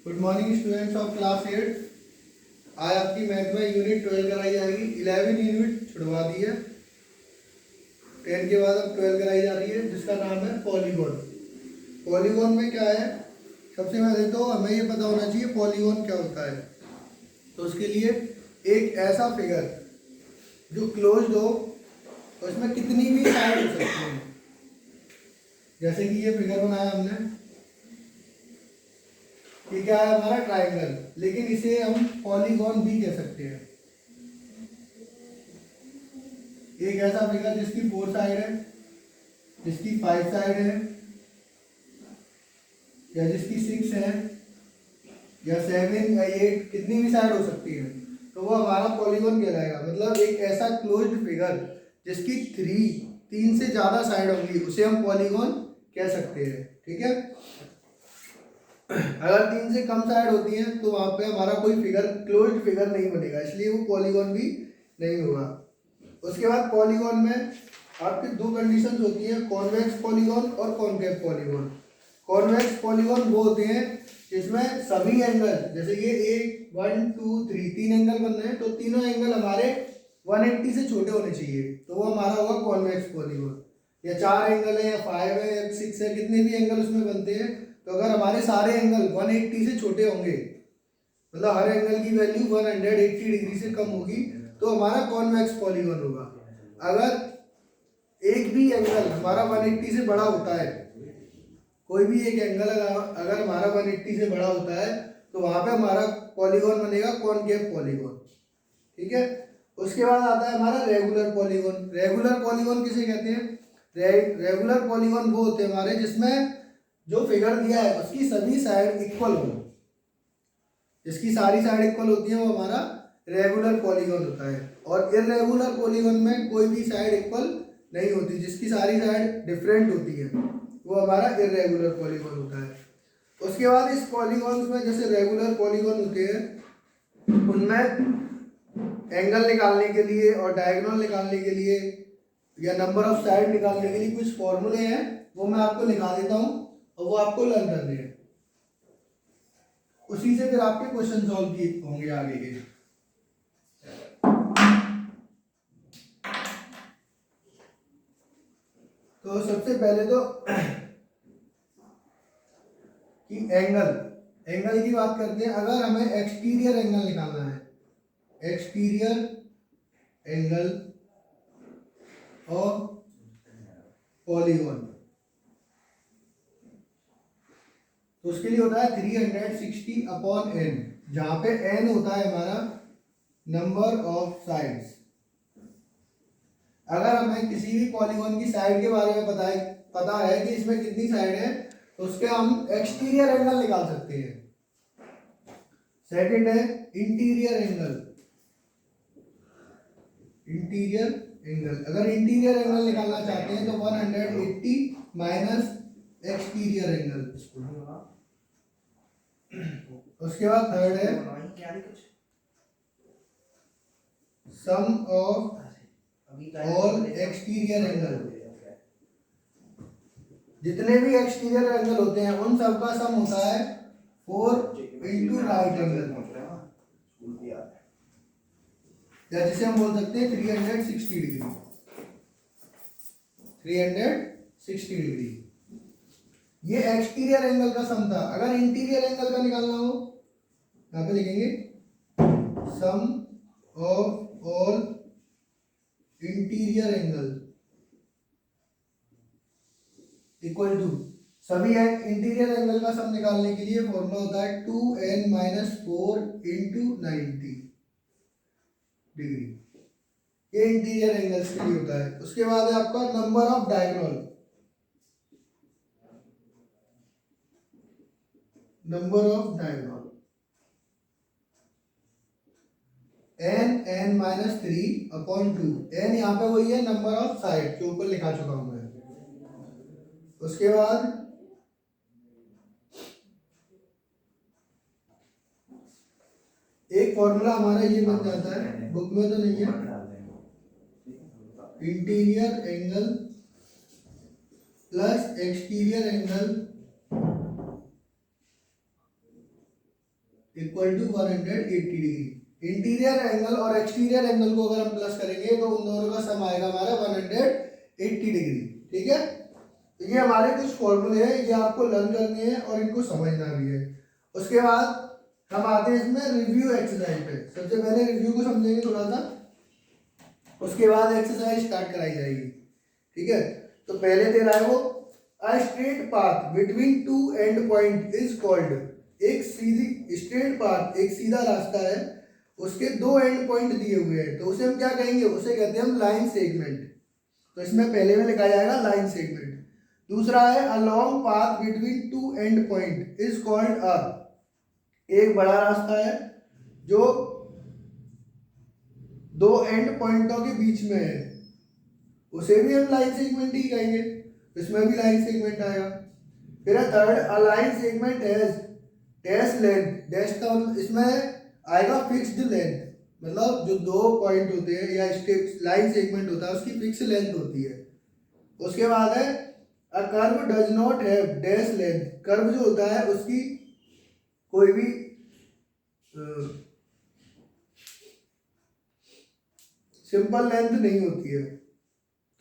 Good morning students of class 8। आज आपकी math में यूनिट 12 कराई जाएगी। 11 यूनिट छुड़वा दी है, 10 के बाद अब 12 कराई जा रही है, जिसका नाम है पॉलीगॉन। पॉलीगॉन में क्या है, सबसे पहले तो हमें ये पता होना चाहिए पॉलीगॉन क्या होता है। तो उसके लिए एक ऐसा फिगर जो क्लोज्ड हो तो इसमें कितनी भी साइड हो सकती है। जैसे कि ये फिगर बनाया हमने, ये क्या है हमारा ट्राइंगल, लेकिन इसे हम पॉलीगॉन भी कह सकते हैं। एक ऐसा फिगर जिसकी 4 साइड है, जिसकी 5 साइड है, या जिसकी 6 है, या 7 या 8, कितनी भी साइड हो सकती है, तो वो हमारा पॉलीगॉन कहलाएगा। मतलब एक ऐसा क्लोज्ड फिगर जिसकी 3 से ज़्यादा साइड होंगी, उसे हम पॉलीगॉन कह सकते हैं। ठीक है, अगर 3 से कम साइड होती हैं तो वहां पे हमारा कोई फिगर क्लोज्ड फिगर नहीं बनेगा, इसलिए वो पॉलीगॉन भी नहीं होगा। उसके बाद पॉलीगॉन में आपकी 2 कंडीशंस होती हैं, कॉन्वेक्स पॉलीगॉन और कॉनकेव पॉलीगॉन। कॉन्वेक्स पॉलीगॉन वो होते हैं जिसमें सभी एंगल, जैसे ये 1 2 3 3 एंगल बन रहे हैं, तो तीनों एंगल हमारे 180 से छोटे होने चाहिए, तो वो हमारा होगा कॉन्वेक्स पॉलीगॉन। या 4 एंगल है, या 5 है, या 6 है, कितने भी एंगल उसमें बनते हैं, तो अगर हमारे सारे एंगल 180 से छोटे होंगे, मतलब हर एंगल की वैल्यू 180 डिग्री से कम होगी, तो हमारा कॉन्वेक्स पॉलीगॉन होगा। अगर एक भी एंगल हमारा 180 से बड़ा होता है, कोई भी एक एंगल अगर हमारा 180 से बड़ा होता है, तो वहां पे हमारा पॉलीगॉन बनेगा कॉनकेव पॉलीगॉन। ठीक है, उसके बाद आता है हमारा रेगुलर पॉलीगॉन। रेगुलर पॉलीगॉन किसे कहते हैं? रेगुलर पॉलीगॉन वो होते हैं हमारे जिसमें जो फिगर दिया है उसकी सभी साइड इक्वल हो, जिसकी सारी साइड इक्वल होती है, वो हमारा रेगुलर पॉलीगॉन होता है। और इररेगुलर पॉलीगॉन में कोई भी साइड इक्वल नहीं होती, जिसकी सारी साइड डिफरेंट होती है, वो हमारा इररेगुलर पॉलीगॉन होता है। उसके बाद इस पॉलीगॉन्स में, जैसे रेगुलर पॉलीगॉन होते हैं, उनमें एंगल निकालने के लिए और डायगोनल निकालने के लिए या नंबर ऑफ साइड निकालने के लिए कुछ फॉर्मूले हैं, वो मैं आपको निकाल देता हूँ और वो आपको लर्न करने हैं। उसी से फिर आपके क्वेश्चन सॉल्व किए होंगे आगे के। तो सबसे पहले तो कि एंगल की बात करते हैं। अगर हमें एक्सटीरियर एंगल निकालना है, एक्सटीरियर एंगल और पॉलीगॉन, तो उसके लिए होता है 360/n, जहां पे n होता है हमारा नंबर ऑफ साइड्स। अगर हमें किसी भी पॉलीगॉन की साइड के बारे में पता है कि इसमें कितनी साइड है, तो उसके हम एक्सटीरियर एंगल निकाल सकते हैं। सेकंड है इंटीरियर एंगल। इंटीरियर एंगल, अगर इंटीरियर एंगल निकालना चाहते हैं तो 180 माइनस एक्सटीरियर एंगल। उसके बाद थर्ड है sum of all exterior angle. जितने भी एक्सटीरियर एंगल होते हैं उन सब का सम होता है 4 इंटू राइट एंगल, या जिसे हम बोल सकते हैं 360 डिग्री। 360 डिग्री ये एक्सटीरियर एंगल का सम था। अगर इंटीरियर एंगल का निकालना हो, यहाँ पे लिखेंगे sum of all interior angle equal to, सभी इंटीरियर एंगल का सम निकालने के लिए फॉर्मूला होता है 2n-4 इंटू 90 डिग्री। ये इंटीरियर एंगल्स के लिए होता है। उसके बाद है आपका number of diagonal. Number of diagonal n(n-3/2). n यहाँ पे वही है नंबर ऑफ साइड जो ऊपर लिखा चुका हूं मैं। उसके बाद एक फॉर्मूला हमारा ये बन जाता है, बुक में तो नहीं है, interior angle plus exterior angle equal to 180 degree. Interior angle और एक्सटीरियर एंगल को अगर हम प्लस करेंगे तो उन दोनों का सम आएगा हमारा 180 डिग्री। ठीक है, तो ये हमारे कुछ फॉर्मूले हैं, ये आपको लर्न करने हैं और इनको समझना भी है। उसके बाद हम आते हैं इसमें रिव्यू एक्सरसाइज पे। सबसे पहले रिव्यू को समझेंगे थोड़ा सा, उसके बाद एक्सरसाइज स्टार्ट कराई जाएगी। ठीक है, तो पहले दे रहा है वो a straight path between to and point is called. एक सीधी स्ट्रेट पाथ, एक सीधा रास्ता है, उसके दो एंड पॉइंट दिए हुए हैं, तो उसे हम क्या कहेंगे, उसे कहते हैं हम लाइन सेगमेंट। तो इसमें पहले में लिखा जाएगा लाइन सेगमेंट। दूसरा है a long path between to and point is called a. एक बड़ा रास्ता है जो दो एंड पॉइंटों के बीच में है, उसे भी हम लाइन सेगमेंट ही कहेंगे, इसमें भी लाइन सेगमेंट आएगा। फिर है third a line segment has dash length. Dash का इसमें आएगा फिक्स्ड लेंथ, मतलब जो दो पॉइंट होते हैं या स्टेप लाइन सेगमेंट होता है उसकी फिक्स लेंथ होती है। उसके बाद है a curve does not have dash length. Curve जो होता है उसकी कोई भी सिंपल लेंथ नहीं होती है,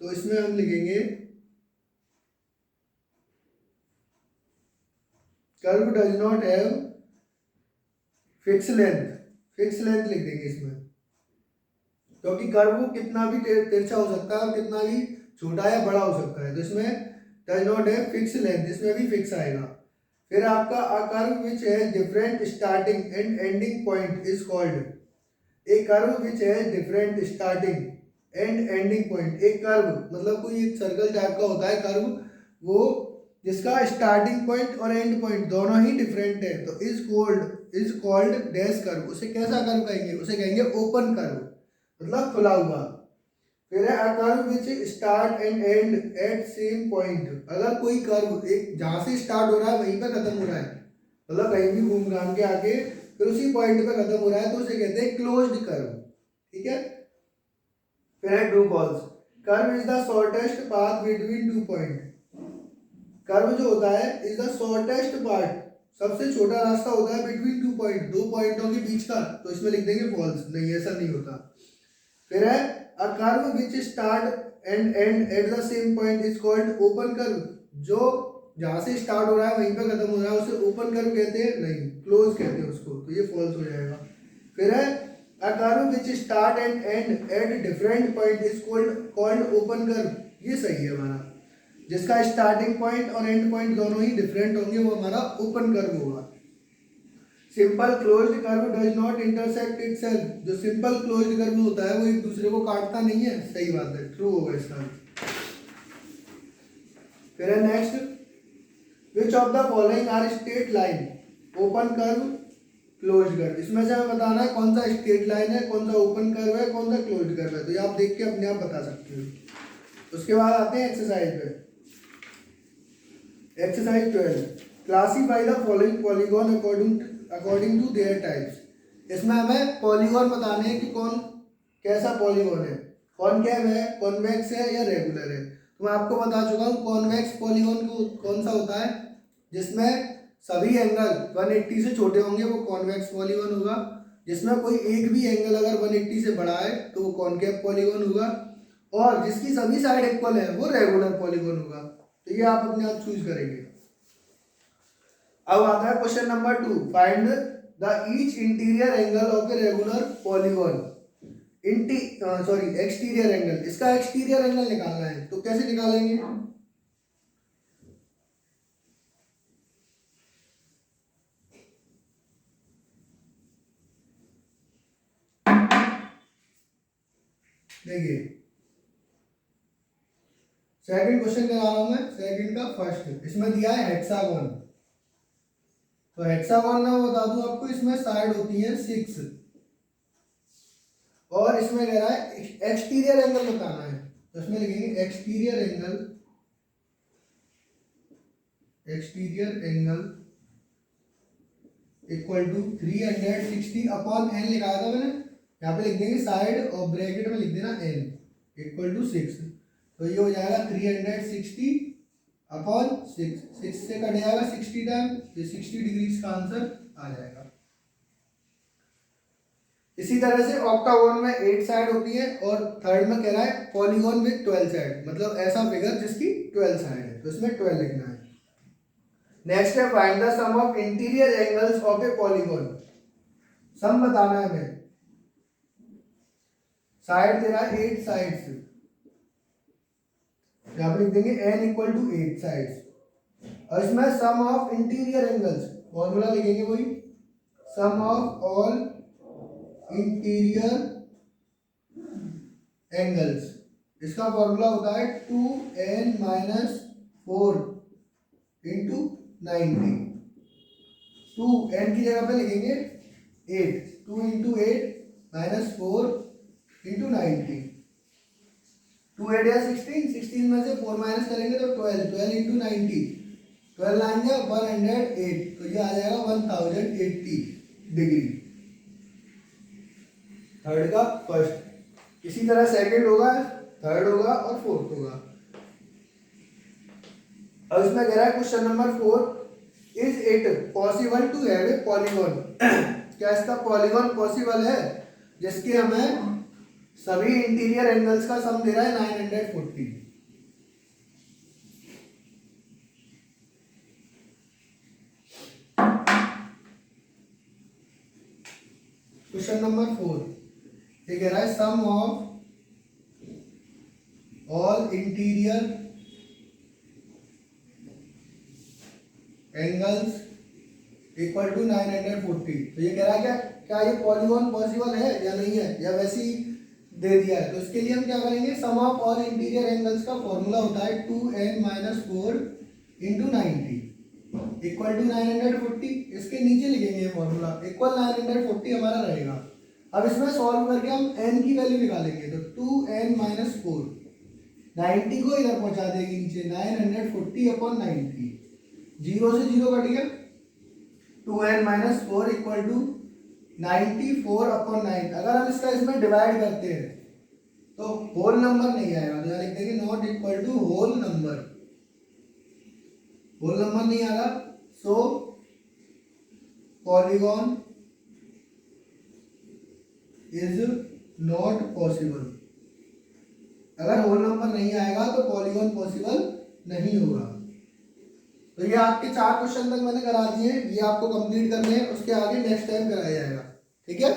तो इसमें हम लिखेंगे curve does not have fix length. Fix length लिख देंगे इसमें, क्योंकि कर्व कितना भी तिरछा हो सकता है और कितना भी छोटा या बड़ा हो सकता है, तो इसमें does not have fix length, इसमें भी फिक्स आएगा। फिर आपका uh curve which has different starting and ending point is called. एक curve which has different starting and ending point. एक कर्व मतलब कोई एक सर्कल टाइप का होता है कर्व, वो जिसका स्टार्टिंग पॉइंट और एंड पॉइंट दोनों ही डिफरेंट है, तो इज कॉल्ड डैश कर्व। उसे कैसा कर्व कहेंगे, उसे कहेंगे ओपन कर्व, मतलब खुला हुआ। फिर है a curve which start and end at same point. अगर कोई कर्व एक जहाँ से स्टार्ट हो रहा है वहीं पे खत्म हो रहा है, मतलब कहीं भी घूम घाम के आके फिर उसी पॉइंट पे खत्म हो रहा है, तो उसे कहते हैं क्लोज्ड कर्व। ठीक है, फिर है true false. Curve is the shortest path between two point. Curve जो होता है इज द शॉर्टेस्ट पार्ट, सबसे छोटा रास्ता होता है बिटवीन टू पॉइंट, दो पॉइंटों के बीच का, तो इसमें लिख देंगे फॉल्स। नहीं, ऐसा नहीं होता। फिर है a curve which start and end at the same point is called open curve. जो जहाँ से स्टार्ट हो रहा है वहीं पे खत्म हो रहा है उसे ओपन कर्व कहते हैं, नहीं क्लोज कहते हैं उसको, तो ये फॉल्स हो जाएगा। फिर है a curve which start and end at different point is called open curve, ये सही है हमारा। जिसका स्टार्टिंग पॉइंट और एंड पॉइंट दोनों ही डिफरेंट होंगे वो हमारा ओपन कर्व होगा। Simple closed curve does not intersect itself. जो सिंपल क्लोज्ड कर्व होता है वो एक दूसरे को काटता नहीं है, सही बात है, ट्रू होगा इसका। फिर है next which of the following are straight line. Open curve, closed curve, इसमें से हमें बताना है कौन सा स्ट्रेट लाइन है, कौन सा ओपन कर्व है, कौन सा क्लोज्ड कर्व है, तो ये आप देख के अपने आप बता सकते हो। उसके बाद आते हैं एक्सरसाइज पे। Exercise 12, classify the following polygon according to their types. इसमें हमें पॉलीगॉन बताने हैं कि कौन कैसा पॉलीगॉन है, कॉनकेव है, कॉन्वेक्स है या रेगुलर है। तो मैं आपको बता चुका हूँ कॉन्वेक्स पॉलीगॉन को कौन सा होता है, जिसमें सभी एंगल 180 से छोटे होंगे वो कॉन्वेक्स पॉलीगॉन होगा। जिसमें कोई एक भी एंगल अगर 180 से बड़ा है तो वो कॉनकेव पॉलीगॉन होगा, और जिसकी सभी साइड इक्वल है वो रेगुलर पॉलीगॉन होगा। तो ये आप अपने आप चूज करेंगे। अब आता है question number 2, find the each interior angle of a regular polygon. Exterior angle, इसका एक्सटीरियर एंगल निकालना है, तो कैसे निकालेंगे। देखिए सेकंड क्वेश्चन करा रहा हूं मैं, सेकंड का फर्स्ट, इसमें दिया है हेक्सागोन। तो हेक्सागोन में बता दूं आपको, इसमें साइड होती है 6 और इसमें कह रहा है एक्सटीरियर एंगल बताना है, तो इसमें लिखेंगे exterior angle, exterior angle equal to 360 upon n लिखा था मैंने, यहाँ पे लिख देंगे साइड और ब्रैकेट में लिख देना एन इक्वल टू 6। तो ये हो जाएगा 360 अपॉन 6, 6 से कट जाएगा 60 टाइम, तो 60 डिग्री का आंसर आ जाएगा। इसी तरह से ऑक्टागोन में 8 साइड होती है और थर्ड में कह रहा है पॉलीगॉन विद 12 साइड, मतलब ऐसा फिगर जिसकी 12 साइड है, तो इसमें 12 लिखना है। नेक्स्ट है find the sum of interior angles of a polygon. Sum बताना है हमें। साइड दे रहा है 8 साइड्स, यहाँ पे लिख देंगे n इक्वल टू 8 साइड्स और इसमें सम ऑफ इंटीरियर एंगल्स, फॉर्मूला लिखेंगे वही, सम ऑफ ऑल इंटीरियर एंगल्स। इसका फॉर्मूला होता है 2n माइनस 4 इंटू 90। 2n की जगह पे लिखेंगे 8, 2 इंटू 8 माइनस 4 इंटू 90। 2 8 या 16, 16 में से 4 माइनस करेंगे तो 12, 12 इंटू 90, 12 लाएंगे 108, तो ये आ जाएगा 1080 डिग्री। थर्ड का फर्स्ट, इसी तरह सेकंड होगा, थर्ड होगा और फोर्थ होगा। अब इसमें कह रहा है question number 4, is it possible to have a polygon. क्या इसका पॉलीगॉन पॉसिबल है जिसके हमें सभी इंटीरियर एंगल्स का सम दे रहा है 940। क्वेश्चन नंबर 4 ये कह रहा है sum of all interior angles equal to 940। तो ये कह रहा है क्या ये पॉलीगॉन पॉसिबल है या नहीं है, या वैसे ही दे दिया है। तो इसके लिए हम क्या करेंगे, सम ऑफ ऑल इंटीरियर एंगल्स का फॉर्मूला होता है 2n minus 4 into 90 equal to 940। इसके नीचे लिखेंगे ये फॉर्मूला, इक्वल 940 हमारा रहेगा। अब इसमें सॉल्व करके हम n की वैल्यू निकालेंगे, तो 2n माइनस 4 90 को इधर पहुंचा देंगे नीचे, 940 अपॉन 90, 0 से 0 कट गया, 2n minus 4 equal to 94 upon 9। अगर हम इसका इसमें डिवाइड करते हैं तो होल नंबर नहीं आएगा, तो यहाँ लिख देंगे not equal to whole number, whole number नहीं आएगा। So polygon is not possible. अगर होल नंबर नहीं आएगा तो पॉलीगॉन पॉसिबल नहीं होगा। तो ये आपके 4 क्वेश्चन तक मैंने करा दिए, ये आपको कंप्लीट करने हैं, उसके आगे नेक्स्ट टाइम कराया जाएगा। ठीक है।